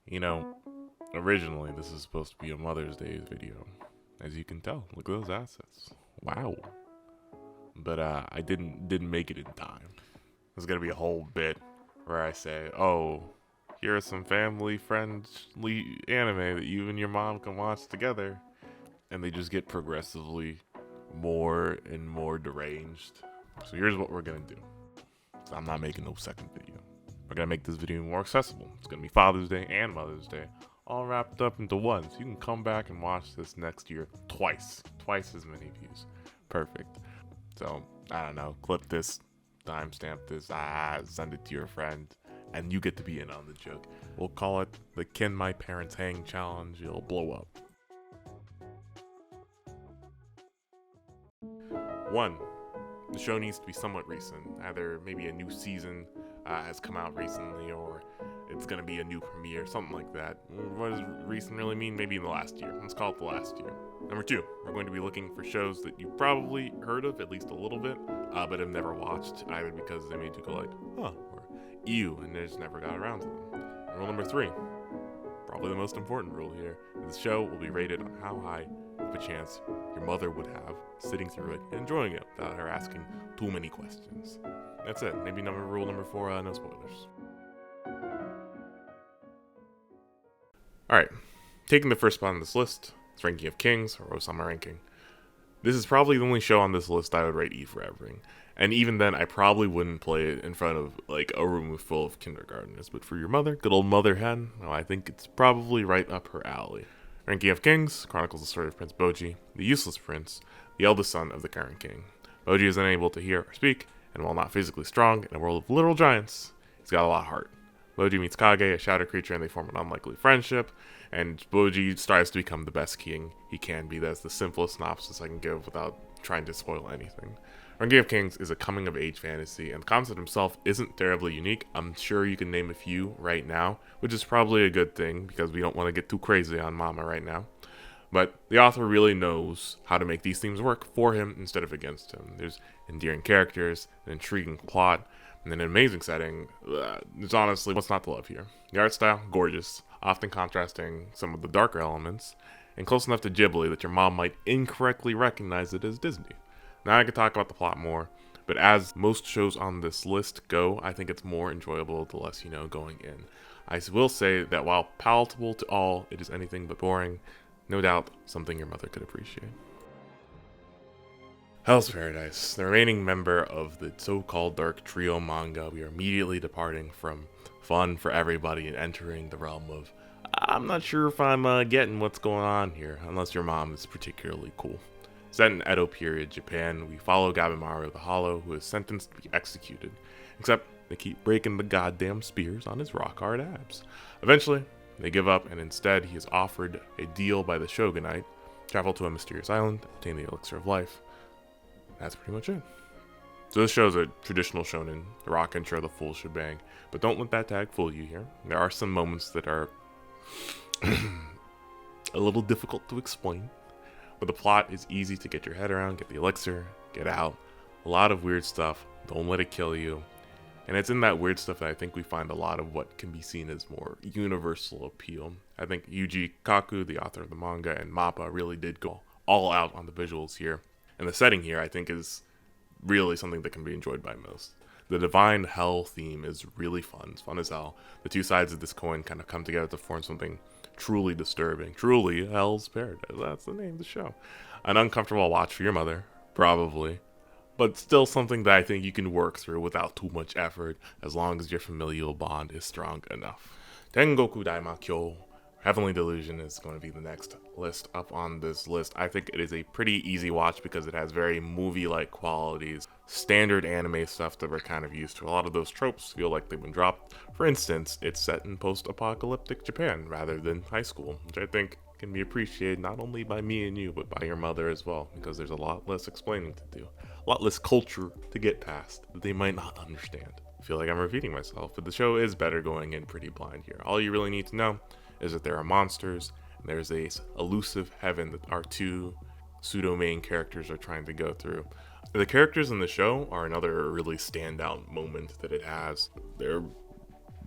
You know, originally this is supposed to be a Mother's Day video. As you can tell, look at those assets. Wow. But I didn't make it in time. There's gonna be a whole bit where I say, "Oh, here are some family-friendly anime that you and your mom can watch together," and they just get progressively more and more deranged. So here's what we're gonna do. So I'm not making no second video. We're gonna make this video more accessible. It's gonna be Father's Day and Mother's Day, all wrapped up into one. So you can come back and watch this next year twice as many views. Perfect. So I don't know, clip this, timestamp this, send it to your friend, and you get to be in on the joke. We'll call it the Can My Parents Hang Challenge. It'll blow up. 1. The show needs to be somewhat recent. Either maybe a new season has come out recently, or it's going to be a new premiere, something like that. What does recent really mean? Maybe in the last year. Let's call it the last year. Number 2, we're going to be looking for shows that you probably heard of, at least a little bit, but have never watched, either because they made you go like, huh, or ew, and they just never got around to them. And rule number 3, probably the most important rule here, the show will be rated on how high of a chance your mother would have sitting through it and enjoying it without her asking too many questions. That's it. Maybe rule number 4, no spoilers. Alright, taking the first spot on this list, it's Ranking of Kings, or Osama Ranking. This is probably the only show on this list I would rate E for Evering. And even then, I probably wouldn't play it in front of, like, a room full of kindergartners. But for your mother, good old Mother Hen, well, I think it's probably right up her alley. Ranking of Kings chronicles the story of Prince Boji, the useless prince, the eldest son of the current king. Boji is unable to hear or speak, and while not physically strong in a world of literal giants, he's got a lot of heart. Boji meets Kage, a shadow creature, and they form an unlikely friendship, and Boji strives to become the best king he can be. That's the simplest synopsis I can give without trying to spoil anything. Ranking of Kings is a coming-of-age fantasy, and the concept himself isn't terribly unique. I'm sure you can name a few right now, which is probably a good thing, because we don't want to get too crazy on Mama right now. But the author really knows how to make these themes work for him instead of against him. There's endearing characters, an intriguing plot, and an amazing setting. There's honestly what's not to love here. The art style, gorgeous, often contrasting some of the darker elements, and close enough to Ghibli that your mom might incorrectly recognize it as Disney. Now I could talk about the plot more, but as most shows on this list go, I think it's more enjoyable the less you know going in. I will say that while palatable to all, it is anything but boring. No doubt, something your mother could appreciate. Hell's Paradise, the remaining member of the so-called Dark Trio manga. We are immediately departing from fun for everybody and entering the realm of, I'm not sure if I'm getting what's going on here, unless your mom is particularly cool. Set in Edo period Japan, we follow Gabimaru the Hollow, who is sentenced to be executed, except they keep breaking the goddamn spears on his rock-hard abs. Eventually, they give up, and instead he is offered a deal by the shogunate, travel to a mysterious island, obtain the elixir of life. That's pretty much it. So this show is a traditional shonen, the rock intro, the full shebang, but don't let that tag fool you here. There are some moments that are a little difficult to explain, but the plot is easy to get your head around, get the elixir, get out. A lot of weird stuff, don't let it kill you. And it's in that weird stuff that I think we find a lot of what can be seen as more universal appeal. I think Yuji Kaku, the author of the manga, and MAPPA really did go all out on the visuals here. And the setting here, I think, is really something that can be enjoyed by most. The divine hell theme is really fun. It's fun as hell. The two sides of this coin kind of come together to form something truly disturbing. Truly Hell's Paradise. That's the name of the show. An uncomfortable watch for your mother, probably. But still something that I think you can work through without too much effort, as long as your familial bond is strong enough. Tengoku Daimakyo, Heavenly Delusion, is going to be the next list up on this list. I think it is a pretty easy watch because it has very movie-like qualities. Standard anime stuff that we're kind of used to. A lot of those tropes feel like they've been dropped. For instance, it's set in post-apocalyptic Japan rather than high school, which I think can be appreciated not only by me and you, but by your mother as well, because there's a lot less explaining to do. A lot less culture to get past that they might not understand. I feel like I'm repeating myself, but the show is better going in pretty blind here. All you really need to know is that there are monsters, and there's a elusive heaven that our two pseudo-main characters are trying to go through. The characters in the show are another really standout moment that it has. They're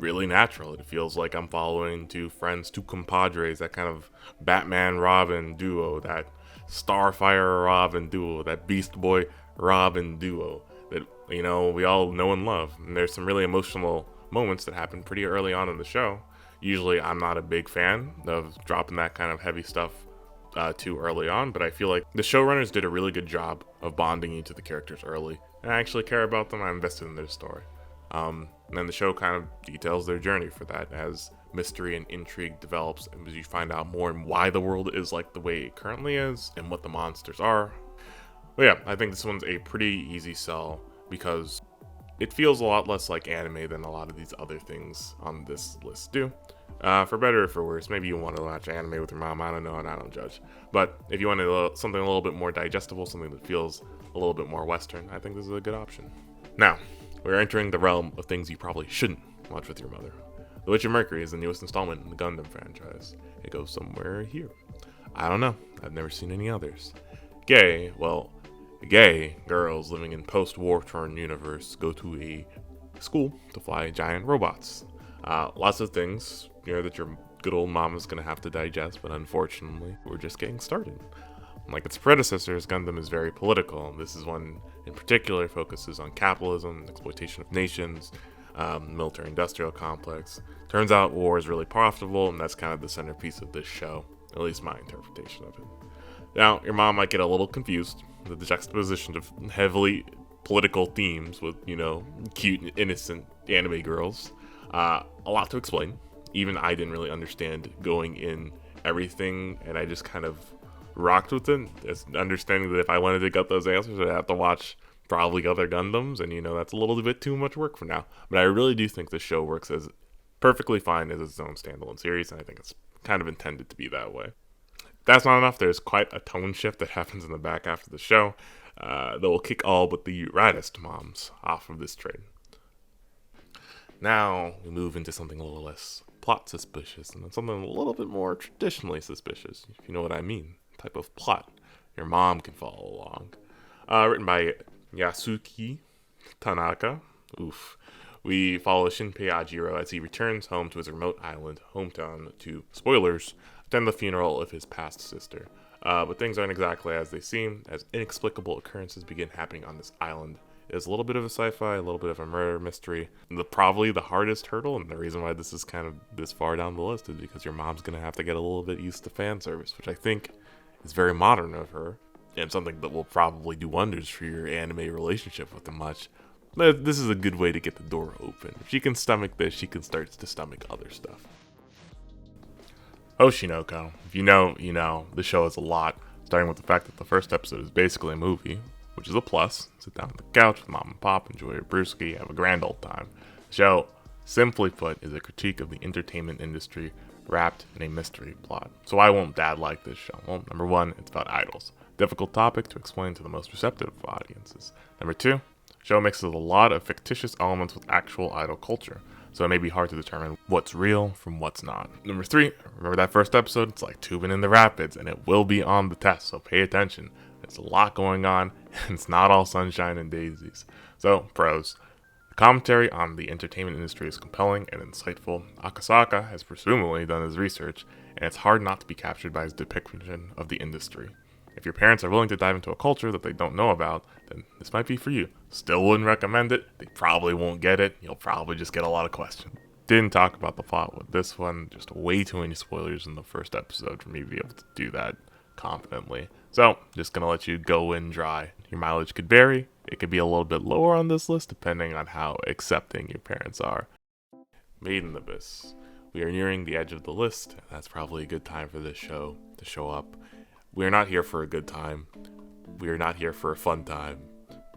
really natural. It feels like I'm following two friends, two compadres, that kind of Batman Robin duo, that Starfire Robin duo, that Beast Boy Robin duo that, we all know and love. And there's some really emotional moments that happen pretty early on in the show. Usually I'm not a big fan of dropping that kind of heavy stuff too early on, but I feel like the showrunners did a really good job of bonding you to the characters early, and I actually care about them. I'm invested in their story. And then the show kind of details their journey for that as mystery and intrigue develops, and as you find out more and why the world is like the way it currently is and what the monsters are. But yeah, I think this one's a pretty easy sell because it feels a lot less like anime than a lot of these other things on this list do. For better or for worse, maybe you want to watch anime with your mom, I don't know, and I don't judge. But if you want something a little bit more digestible, something that feels a little bit more Western, I think this is a good option. Now, we're entering the realm of things you probably shouldn't watch with your mother. The Witch of Mercury is the newest installment in the Gundam franchise. It goes somewhere here. I don't know, I've never seen any others. Gay girls living in post-war torn universe go to a school to fly giant robots. Lots of things that your good old mom is going to have to digest, but unfortunately, we're just getting started. Like its predecessors, Gundam is very political. This is one in particular focuses on capitalism, exploitation of nations, military-industrial complex. Turns out war is really profitable, and that's kind of the centerpiece of this show, at least my interpretation of it. Now, your mom might get a little confused with the juxtaposition of heavily political themes with, cute and innocent anime girls. A lot to explain. Even I didn't really understand going in everything, and I just kind of rocked with it, understanding that if I wanted to get those answers, I'd have to watch probably other Gundams, and that's a little bit too much work for now. But I really do think this show works as perfectly fine as its own standalone series, and I think it's kind of intended to be that way. If that's not enough, there's quite a tone shift that happens in the back half of the show that will kick all but the raddest moms off of this train. Now we move into something a little less plot suspicious and then something a little bit more traditionally suspicious, if you know what I mean. Type of plot your mom can follow along. Written by Yasuki Tanaka. We follow Shinpei Ajiro as he returns home to his remote island hometown to, spoilers, attend the funeral of his past sister. But things aren't exactly as they seem, as inexplicable occurrences begin happening on this island. It's a little bit of a sci-fi, a little bit of a murder mystery. Probably the hardest hurdle, and the reason why this is kind of this far down the list is because your mom's going to have to get a little bit used to fan service, which I think is very modern of her, and something that will probably do wonders for your anime relationship with the much. But this is a good way to get the door open. If she can stomach this, she can start to stomach other stuff. Oshinoko. If you know, you know. The show is a lot, starting with the fact that the first episode is basically a movie, which is a plus. Sit down on the couch with mom and pop, enjoy your brewski, have a grand old time. The show, simply put, is a critique of the entertainment industry wrapped in a mystery plot. So why won't dad like this show? Well, number one, it's about idols. Difficult topic to explain to the most receptive of audiences. Number two, show mixes a lot of fictitious elements with actual idol culture, so it may be hard to determine what's real from what's not. Number three, remember that first episode? It's like tubing in the rapids, and it will be on the test, so pay attention. There's a lot going on, and it's not all sunshine and daisies. So, pros. The commentary on the entertainment industry is compelling and insightful. Akasaka has presumably done his research, and it's hard not to be captured by his depiction of the industry. If your parents are willing to dive into a culture that they don't know about, then this might be for you. Still wouldn't recommend it. They probably won't get it. You'll probably just get a lot of questions. Didn't talk about the plot with this one. Just way too many spoilers in the first episode for me to be able to do that confidently. So, just gonna let you go in dry. Your mileage could vary. It could be a little bit lower on this list depending on how accepting your parents are. Maiden Abyss. We are nearing the edge of the list. That's probably a good time for this show to show up. We are not here for a good time. We are not here for a fun time.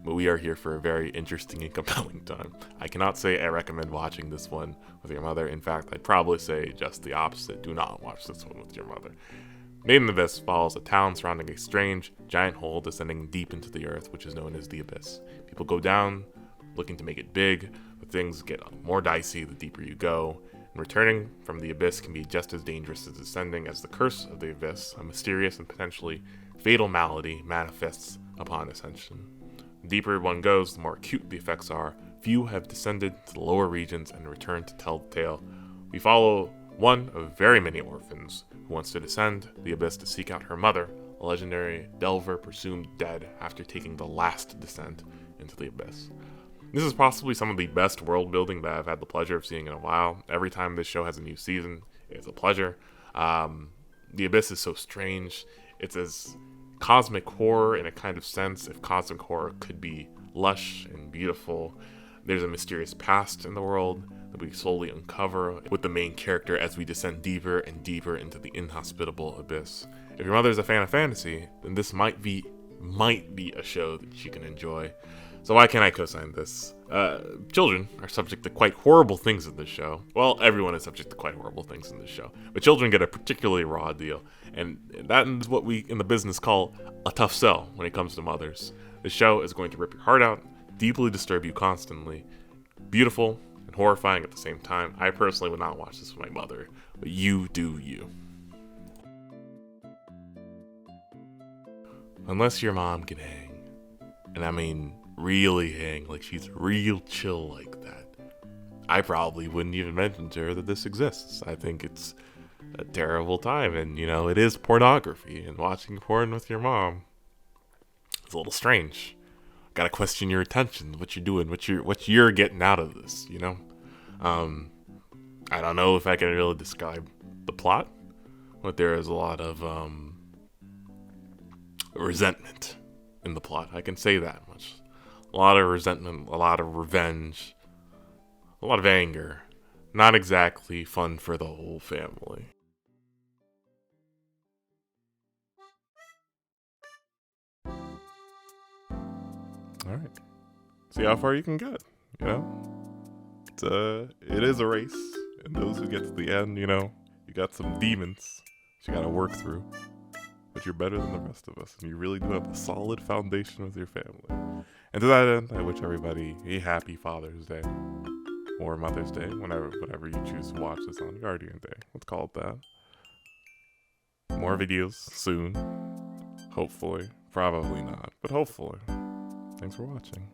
But we are here for a very interesting and compelling time. I cannot say I recommend watching this one with your mother. In fact, I'd probably say just the opposite. Do not watch this one with your mother. Maiden Abyss follows a town surrounding a strange, giant hole descending deep into the earth, which is known as the Abyss. People go down, looking to make it big, but things get more dicey the deeper you go. And returning from the Abyss can be just as dangerous as descending, as the curse of the Abyss, a mysterious and potentially fatal malady, manifests upon ascension. The deeper one goes, the more acute the effects are. few have descended to the lower regions and returned to tell the tale. We follow one of very many orphans who wants to descend the abyss to seek out her mother, a legendary delver presumed dead after taking the last descent into the abyss. This is possibly some of the best world building that I've had the pleasure of seeing in a while. Every time this show has a new season, it's a pleasure. The abyss is so strange. It's as cosmic horror in a kind of sense, if cosmic horror could be lush and beautiful. There's a mysterious past in the world that we slowly uncover with the main character as we descend deeper and deeper into the inhospitable abyss. If your mother's a fan of fantasy, then this might be a show that you can enjoy. So why can't I co-sign this? Children are subject to quite horrible things in this show. Well, everyone is subject to quite horrible things in this show. But children get a particularly raw deal. And that is what we in the business call a tough sell when it comes to mothers. The show is going to rip your heart out, deeply disturb you constantly. Beautiful and horrifying at the same time. I personally would not watch this with my mother, but you do you. Unless your mom can hang. And I mean really hang, like she's real chill like that. I probably wouldn't even mention to her that this exists. I think it's a terrible time, and it is pornography, and watching porn with your mom is a little strange. Gotta question your attention, what you're doing, what you're getting out of this, I don't know if I can really describe the plot, but there is a lot of resentment in the plot. I can say that much. A lot of resentment, a lot of revenge, a lot of anger. Not exactly fun for the whole family. Alright. See how far you can get, It is a race, and those who get to the end, you got some demons that you gotta work through. But you're better than the rest of us, and you really do have a solid foundation with your family. And to that end, I wish everybody a happy Father's Day, or Mother's Day, whatever you choose to watch this on, Guardian Day. Let's call it that. More videos soon. Hopefully. Probably not, but hopefully. Thanks for watching.